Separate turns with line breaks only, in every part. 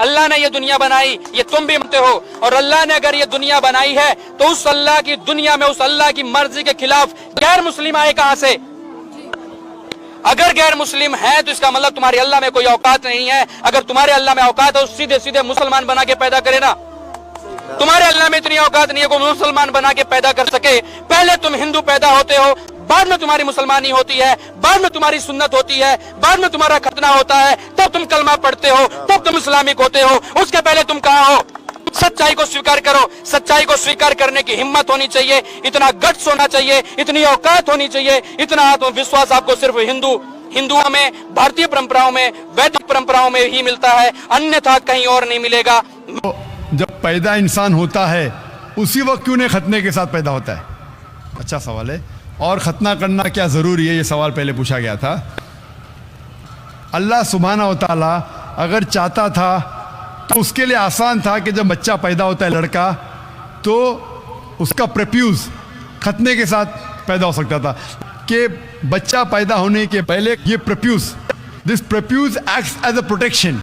اللہ نے یہ دنیا بنائی، یہ تم بھی مانتے ہو، اور اللہ نے اگر یہ دنیا بنائی ہے تو اس اللہ کی دنیا میں اس اللہ کی مرضی کے خلاف غیر مسلم آئے کہاں سے؟ اگر غیر مسلم ہے تو اس کا مطلب تمہارے اللہ میں کوئی اوقات نہیں ہے۔ اگر تمہارے اللہ میں اوقات ہے تو سیدھے سیدھے مسلمان بنا کے پیدا کرے نا۔ تمہارے اللہ میں اتنی اوقات نہیں ہے کوئی مسلمان بنا کے پیدا کر سکے۔ پہلے تم ہندو پیدا ہوتے ہو، بعد میں تمہاری مسلمانی ہوتی ہے، بعد میں تمہاری سنت ہوتی ہے، بعد میں تمہارا ختنہ ہوتا ہے، تب تم کلمہ پڑھتے ہو، تب تم اسلامک ہوتے ہو۔ اس کے پہلے تم کہاں ہو؟ سچائی کو سویکار کرو۔ سچائی کو سویکار کرنے کی ہمت ہونی چاہیے، اتنا گٹس ہونا چاہیے، اتنی اوقات ہونی چاہیے، اتنا آتم وشواس آپ کو صرف ہندوؤں میں، بھارتی پرمپراؤں میں، ویدک پرمپراؤں میں ہی ملتا ہے، انیتھا کہیں اور نہیں ملے گا۔
جب پیدا انسان ہوتا ہے اسی وقت کیوں نہیں ختنے کے ساتھ پیدا ہوتا ہے؟ اچھا سوال ہے۔ اور ختنہ کرنا کیا ضروری ہے؟ یہ سوال پہلے پوچھا گیا تھا۔ اللہ سبحانہ و تعالیٰ اگر چاہتا تھا تو اس کے لیے آسان تھا کہ جب بچہ پیدا ہوتا ہے لڑکا تو اس کا پریپیوز ختنے کے ساتھ پیدا ہو سکتا تھا، کہ بچہ پیدا ہونے کے پہلے یہ this prepuce acts as a protection.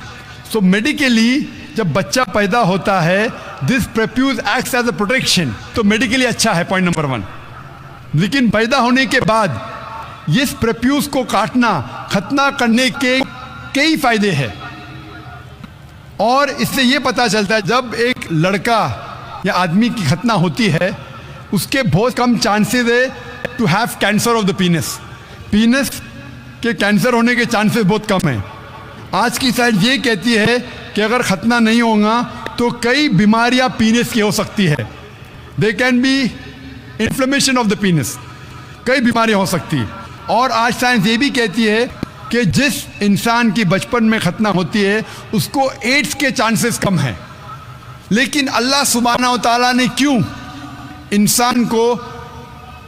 So medically جب بچہ پیدا ہوتا ہے this prepuce acts as a protection, تو میڈیکلی اچھا ہے، پوائنٹ نمبر 1۔ لیکن پیدا ہونے کے بعد اس پریپیوز کو کاٹنا، ختنہ کرنے کے کئی فائدے ہیں، اور اس سے یہ پتہ چلتا ہے جب ایک لڑکا یا آدمی کی ختنہ ہوتی ہے اس کے بہت کم چانسز ہے to have cancer of the penis کے کینسر ہونے کے چانسز بہت کم ہیں۔ آج کی سائنس یہ کہتی ہے کہ اگر ختنہ نہیں ہوگا تو کئی بیماریاں پینس کی ہو سکتی ہے، they can be inflammation of the penis, کئی بیماریاں ہو سکتی۔ اور آج سائنس یہ بھی کہتی ہے کہ جس انسان کی بچپن میں ختنہ ہوتی ہے اس کو ایڈز کے چانسز کم ہیں۔ لیکن اللہ سبحانہ و تعالیٰ نے کیوں انسان کو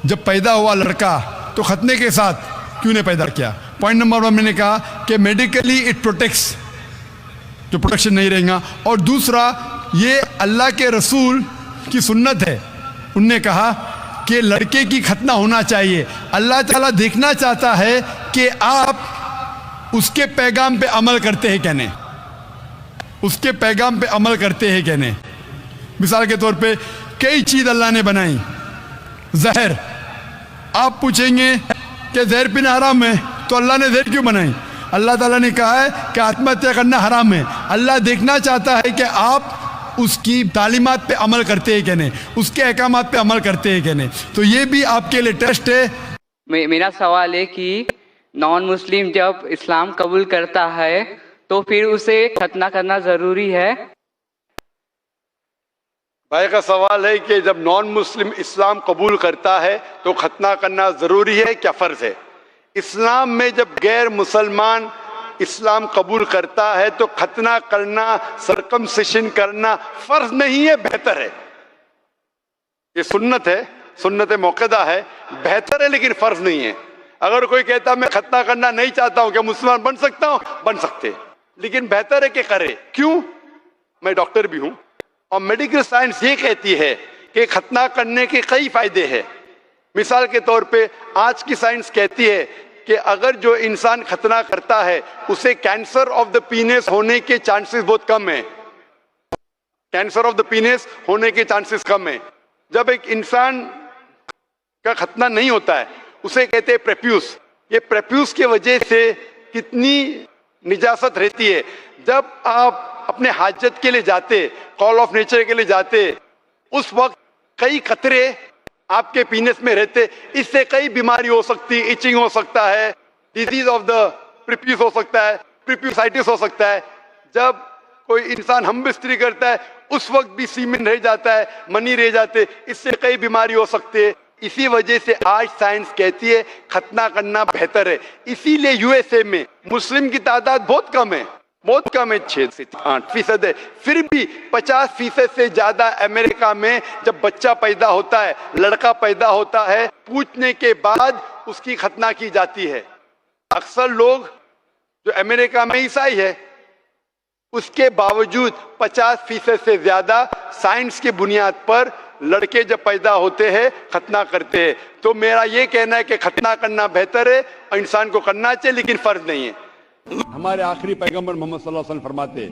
جب پیدا ہوا لڑکا تو ختنے کے ساتھ کیوں نے پیدا کیا؟ پوائنٹ نمبر 1 میں نے کہا کہ میڈیکلی اٹ پروٹیکٹس، جو پروٹیکشن نہیں رہے گا، اور دوسرا یہ اللہ کے رسول کی سنت ہے، ان نے کہا کہ لڑکے کی ختنہ ہونا چاہیے۔ اللہ تعالیٰ دیکھنا چاہتا ہے کہ آپ اس کے پیغام پہ عمل کرتے ہیں کہ نہیں، اس کے پیغام پہ عمل کرتے ہیں کہ نہیں۔ مثال کے طور پہ کئی چیز اللہ نے بنائی، زہر، آپ پوچھیں گے کہ زہر پینا حرام ہے تو اللہ نے زہر کیوں بنائی؟ اللہ تعالیٰ نے کہا ہے کہ آتم ہتیا کرنا حرام ہے۔ اللہ دیکھنا چاہتا ہے کہ آپ اس کی تعلیمات پہ عمل کرتے ہیں کہ نہیں، اس کے احکامات پہ عمل کرتے ہیں کہ نہیں۔ تو یہ بھی آپ کے لیے ٹیسٹ ہے۔
میرا سوال ہے کہ نان مسلم جب اسلام قبول کرتا ہے تو پھر اسے ختنہ کرنا ضروری ہے؟
بھائی کا سوال ہے کہ جب نان مسلم اسلام قبول کرتا ہے تو ختنہ کرنا ضروری ہے کیا فرض ہے؟ اسلام میں جب غیر مسلمان اسلام قبول کرتا ہے تو ختنہ کرنا، سرکمسیشن کرنا فرض نہیں ہے، بہتر ہے۔ یہ سنت ہے، سنت موقدہ ہے، بہتر ہے لیکن فرض نہیں ہے۔ اگر کوئی کہتا میں ختنہ کرنا نہیں چاہتا ہوں، کیا مسلمان بن سکتا ہوں؟ بن سکتے، لیکن بہتر ہے کہ کرے۔ کیوں؟ میں ڈاکٹر بھی ہوں اور میڈیکل سائنس یہ کہتی ہے کہ ختنہ کرنے کے کئی فائدے ہیں۔ مثال کے طور پہ آج کی سائنس کہتی ہے کہ اگر جو انسان ختنہ کرتا ہے اسے کینسر آف دا پینس ہونے کے چانسز بہت کم ہیں، کینسر آف دا پینس ہونے کے چانسز کم ہیں۔ جب ایک انسان کا ختنہ نہیں ہوتا ہے اسے کہتے ہیں پریپیوس۔ یہ پریپیوس کی وجہ سے کتنی نجاست رہتی ہے۔ جب آپ اپنے حاجت کے لیے جاتے، کال آف نیچر کے لیے جاتے، اس وقت کئی قطرے آپ کے پینس میں رہتے، اس سے کئی بیماری ہو سکتی، ایچنگ ہو سکتا ہے، ڈیزیز آف دا پریپیوس ہو سکتا ہے، پریپیوسائٹس ہو سکتا ہے۔ جب کوئی انسان ہم بستری کرتا ہے اس وقت بھی سیمن رہ جاتا ہے، منی رہ جاتے، اس سے کئی بیماری ہو سکتی ہے۔ اسی وجہ سے آج سائنس کہتی ہے ختنہ کرنا بہتر ہے۔ اسی لیے یو ایس اے میں مسلم کی تعداد بہت کم ہے، بہت کم ہے، 6 سے 8% ہے، پھر بھی 50% سے زیادہ امریکہ میں جب بچہ پیدا ہوتا ہے، لڑکا پیدا ہوتا ہے، پوچھنے کے بعد اس کی ختنہ کی جاتی ہے۔ اکثر لوگ جو امریکہ میں عیسائی ہے اس کے باوجود 50% سے زیادہ سائنس کی بنیاد پر لڑکے جب پیدا ہوتے ہیں ختنہ کرتے ہیں۔ تو میرا یہ کہنا ہے کہ ختنہ کرنا بہتر ہے اور انسان کو کرنا چاہیے لیکن فرض نہیں ہے۔
ہمارے آخری پیغمبر محمد صلی اللہ علیہ وسلم فرماتے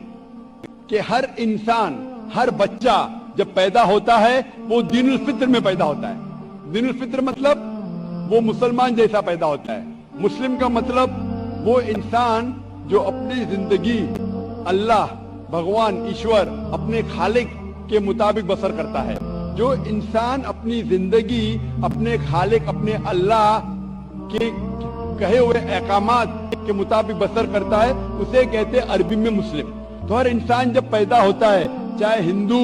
کہ ہر انسان، ہر بچہ جب پیدا ہوتا ہے وہ دین الفطر میں پیدا ہوتا ہے۔ دین الفطر مطلب وہ مسلمان جیسا پیدا ہوتا ہے۔ مسلم کا مطلب وہ انسان جو اپنی زندگی اللہ، بھگوان، ایشور، اپنے خالق کے مطابق بسر کرتا ہے۔ جو انسان اپنی زندگی اپنے خالق، اپنے اللہ کے کہے ہوئے احکامات کے مطابق بسر کرتا ہے، اسے کہتے ہیں عربی میں مسلم۔ تو ہر انسان جب پیدا ہوتا ہے، چاہے ہندو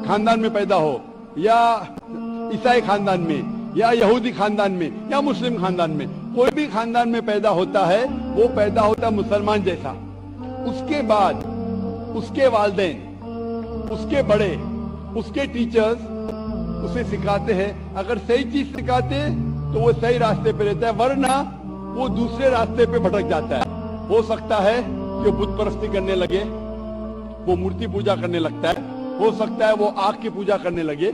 خاندان میں پیدا ہو، یا عیسائی خاندان میں، یا یہودی خاندان میں، یا مسلم خاندان میں، کوئی بھی خاندان میں پیدا ہوتا ہے، وہ پیدا ہوتا ہے مسلمان جیسا۔ اس کے بعد اس کے والدین، اس کے بڑے، اس کے ٹیچرز اسے سکھاتے ہیں۔ اگر صحیح چیز سکھاتے تو وہ صحیح راستے پہ رہتا ہے، ورنہ وہ دوسرے راستے پہ بھٹک جاتا ہے۔ ہو سکتا ہے کہ بت پرستی کرنے لگے، وہ مورتی پوجا کرنے لگتا ہے، ہو سکتا ہے وہ آگ کی پوجا کرنے لگے۔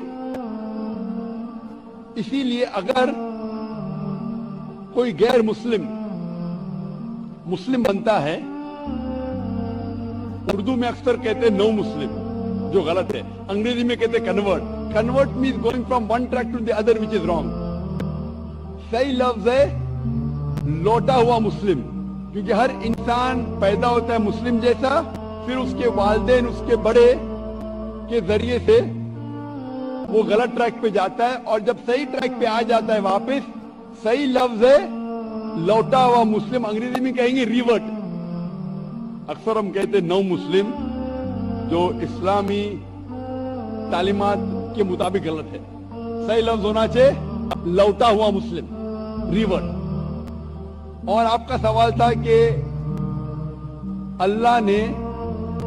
اسی لیے اگر کوئی غیر مسلم بنتا ہے، اردو میں اکثر کہتے ہیں نو مسلم، جو غلط ہے۔ انگریزی میں کہتے ہیں convert. Convert means going from one track to the other, which is wrong۔ صحیح لفظ ہے لوٹا ہوا مسلم، کیونکہ ہر انسان پیدا ہوتا ہے مسلم جیسا، پھر اس کے والدین، اس کے بڑے کے ذریعے سے وہ غلط ٹریک پہ جاتا ہے، اور جب صحیح ٹریک پہ آ جاتا ہے واپس، صحیح لفظ ہے لوٹا ہوا مسلم۔ انگریزی میں کہیں گے ریورٹ۔ اکثر ہم کہتے ہیں نو مسلم، جو اسلامی تعلیمات کے مطابق غلط ہے۔ صحیح لفظ ہونا چاہیے لوٹا ہوا مسلم، ریورٹ۔ اور آپ کا سوال تھا کہ اللہ نے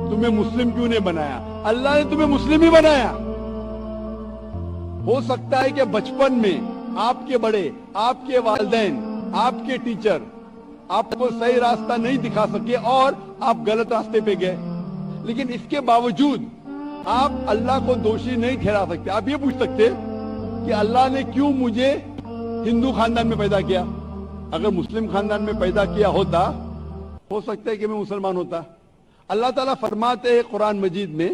تمہیں مسلم کیوں نہیں بنایا؟ اللہ نے تمہیں مسلم ہی بنایا۔ ہو سکتا ہے کہ بچپن میں آپ کے بڑے، آپ کے والدین، آپ کے ٹیچر آپ کو صحیح راستہ نہیں دکھا سکے اور آپ غلط راستے پہ گئے، لیکن اس کے باوجود آپ اللہ کو دوشی نہیں ٹھہرا سکتے۔ آپ یہ پوچھ سکتے کہ اللہ نے کیوں مجھے ہندو خاندان میں پیدا کیا؟ اگر مسلم خاندان میں پیدا کیا ہوتا، ہو سکتا ہے کہ میں مسلمان ہوتا۔ اللہ تعالیٰ فرماتے ہیں قرآن مجید میں،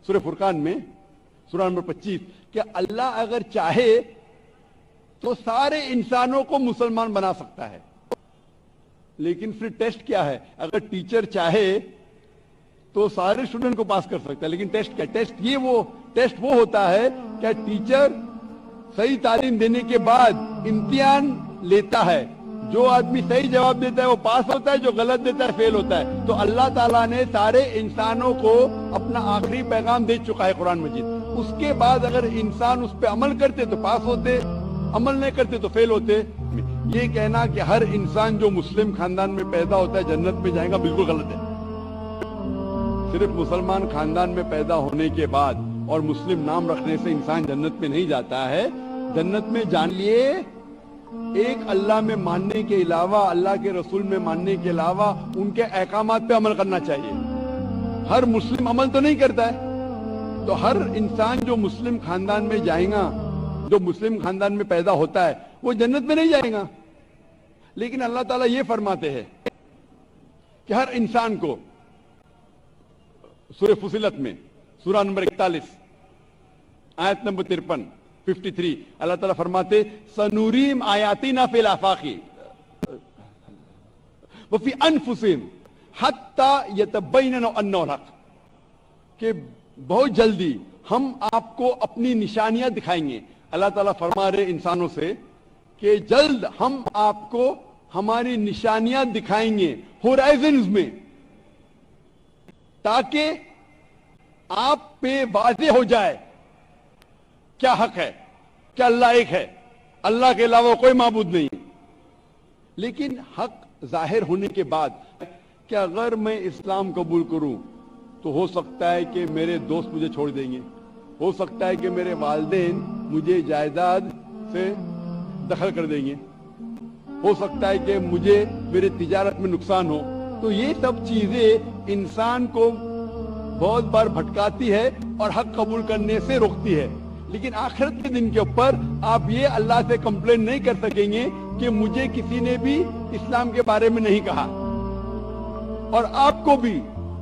سورہ فرقان میں، سورہ نمبر 25، کہ اللہ اگر چاہے تو سارے انسانوں کو مسلمان بنا سکتا ہے، لیکن پھر ٹیسٹ کیا ہے؟ اگر ٹیچر چاہے تو سارے اسٹوڈنٹ کو پاس کر سکتا ہے، لیکن ٹیسٹ کیا؟ ٹیسٹ وہ ہوتا ہے کہ ٹیچر صحیح تعلیم دینے کے بعد امتحان لیتا ہے، جو آدمی صحیح جواب دیتا ہے وہ پاس ہوتا ہے، جو غلط دیتا ہے فیل ہوتا ہے۔ تو اللہ تعالیٰ نے سارے انسانوں کو اپنا آخری پیغام دے چکا ہے قرآن مجید۔ اس کے بعد اگر انسان اس پہ عمل کرتے تو پاس ہوتے، عمل نہیں کرتے تو فیل ہوتے۔ یہ کہنا کہ ہر انسان جو مسلم خاندان میں پیدا ہوتا ہے جنت میں جائے گا، بالکل غلط ہے۔ صرف مسلمان خاندان میں پیدا ہونے کے بعد اور مسلم نام رکھنے سے انسان جنت میں نہیں جاتا ہے۔ جنت میں جان لیے ایک اللہ میں ماننے کے علاوہ، اللہ کے رسول میں ماننے کے علاوہ ان کے احکامات پہ عمل کرنا چاہیے۔ ہر مسلم عمل تو نہیں کرتا ہے، تو ہر انسان جو مسلم خاندان میں جائے گا، جو مسلم خاندان میں پیدا ہوتا ہے، وہ جنت میں نہیں جائے گا۔ لیکن اللہ تعالیٰ یہ فرماتے ہیں کہ ہر انسان کو، سورہ فصلت میں سورہ نمبر 41 آیت نمبر 53 اللہ تعالیٰ فرماتے سنوریم آیاتنا فی الآفاق وفی انفسہم حتی یتبین انہ الحق، کہ بہت جلدی ہم آپ کو اپنی نشانیاں دکھائیں گے۔ اللہ تعالیٰ فرما رہے انسانوں سے کہ جلد ہم آپ کو ہماری نشانیاں دکھائیں گے ہورائزنز میں، تاکہ آپ پہ واضح ہو جائے کیا حق ہے، کیا اللہ ایک ہے، اللہ کے علاوہ کوئی معبود نہیں۔ لیکن حق ظاہر ہونے کے بعد کہ اگر میں اسلام قبول کروں تو ہو سکتا ہے کہ میرے دوست مجھے چھوڑ دیں گے، ہو سکتا ہے کہ میرے والدین مجھے جائیداد سے دخل کر دیں گے، ہو سکتا ہے کہ مجھے میرے تجارت میں نقصان ہو۔ تو یہ سب چیزیں انسان کو بہت بار بھٹکاتی ہے اور حق قبول کرنے سے روکتی ہے۔ لیکن آخرت کے دن کے اوپر آپ یہ اللہ سے کمپلین نہیں کر سکیں گے کہ مجھے کسی نے بھی اسلام کے بارے میں نہیں کہا، اور آپ کو بھی